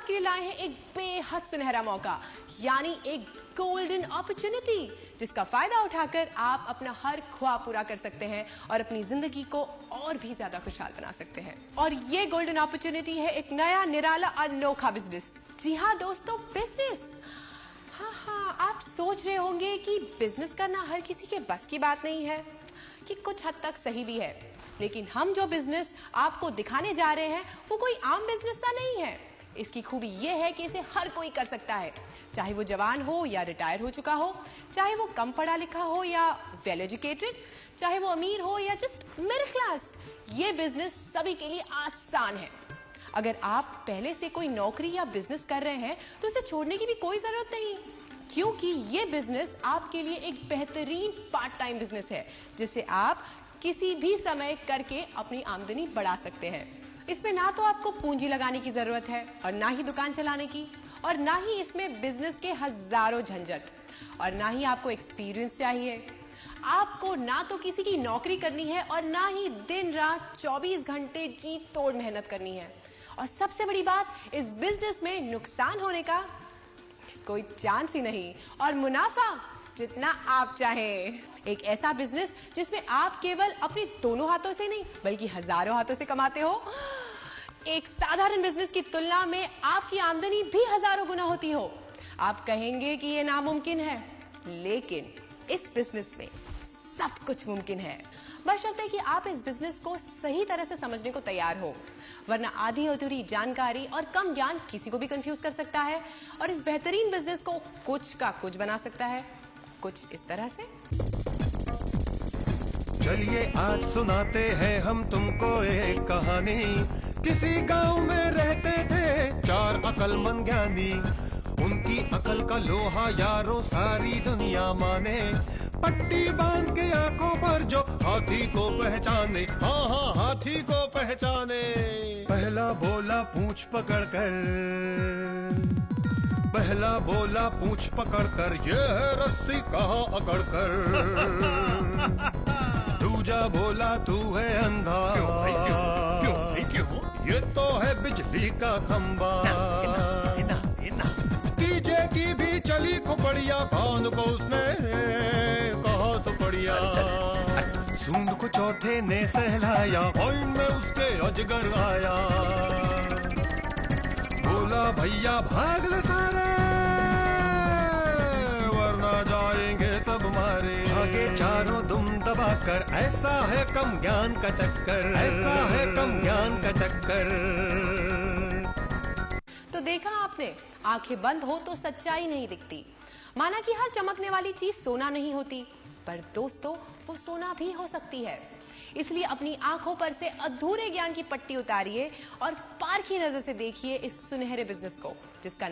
आपके लिए लाए हैं एक बेहद सुनहरा मौका, यानी एक गोल्डन अपॉर्चुनिटी, जिसका फायदा उठाकर आप अपना हर ख्वाब पूरा कर सकते हैं और अपनी जिंदगी को और भी ज्यादा खुशहाल बना सकते हैं। और ये गोल्डन अपॉर्चुनिटी है एक नया निराला अनोखा बिजनेस। जी हाँ दोस्तों, बिजनेस। हाँ, आप सोच रहे होंगे कि बिजनेस करना हर किसी के बस की बात नहीं है, कि कुछ हद तक सही भी है, लेकिन हम जो बिजनेस आपको दिखाने जा रहे हैं वो कोई आम बिजनेस सा नहीं है। इसकी खूबी ये है कि इसे हर कोई कर सकता है, चाहे वो जवान हो या रिटायर हो चुका हो, चाहे वो कम पढ़ा लिखा हो या वेल एजुकेटेड, चाहे वो अमीर हो या जस्ट मिडिल क्लास। ये बिजनेस सभी के लिए आसान है। अगर आप पहले से कोई नौकरी या बिजनेस कर रहे हैं तो इसे छोड़ने की भी कोई जरूरत नहीं, क्योंकि ये बिजनेस आपके लिए एक बेहतरीन पार्ट टाइम बिजनेस है, जिसे आप किसी भी समय करके अपनी आमदनी बढ़ा सकते हैं। इसमें ना तो आपको पूंजी लगाने की जरूरत है और ना ही दुकान चलाने की, और ना ही इसमें बिजनेस के हजारों झंझट, और ना ही आपको एक्सपीरियंस चाहिए। आपको ना तो किसी की नौकरी करनी है और ना ही दिन रात 24 घंटे जी तोड़ मेहनत करनी है। और सबसे बड़ी बात, इस बिजनेस में नुकसान होने का कोई चांस ही नहीं, और मुनाफा जितना आप चाहें। एक ऐसा बिजनेस जिसमें आप केवल अपने दोनों हाथों से नहीं बल्कि हजारों हाथों से कमाते हो। एक साधारण बिजनेस की तुलना में आपकी आमदनी भी हजारों गुना होती हो। आप कहेंगे कि यह नामुमकिन है, लेकिन इस बिजनेस में सब कुछ मुमकिन है, बशर्ते कि आप इस बिजनेस को सही तरह से समझने को तैयार हो, वरना आधी अधूरी जानकारी और कम ज्ञान किसी को भी कंफ्यूज कर सकता है और इस बेहतरीन बिजनेस को कुछ का कुछ बना सकता है। कुछ इस तरह से। चलिए आज सुनाते हैं हम तुमको एक कहानी। किसी गांव में रहते थे 4 अकलमंद ज्ञानी। उनकी अकल का लोहा यारों सारी दुनिया माने। पट्टी बांध के आंखों पर जो हाथी को पहचाने, हाँ हाथी को पहचाने। पहला बोला पूंछ पकड़कर, पहला बोला पूंछ पकड़कर, ये है रस्सी कहाँ अकड़कर। दूजा बोला तू है अंधा, क्यों? ये तो है बिजली का खंबा। तीजे की भी चली खुपड़िया, कान को उसने कहा सुपड़िया। सूंड को चौथे ने सहलाया, कोइन में उसके अजगर आया। बोला भैया भाग ले सारे, वरना जाएंगे सब मारे। आगे चारों दुम दबाकर, ऐसा है कम ज्ञान का चक्कर, ऐसा है कम ज्ञान का चक्कर। तो देखा आपने, आंखें बंद हो तो सच्चाई नहीं दिखती। माना कि हर चमकने वाली चीज सोना नहीं होती, पर दोस्तों वो सोना भी हो सकती है। इसलिए अपनी आंखों पर से अधूरे ज्ञान की पट्टी उतारिए और पारखी नजर से देखिए इस सुनहरे बिजनेस को, जिसका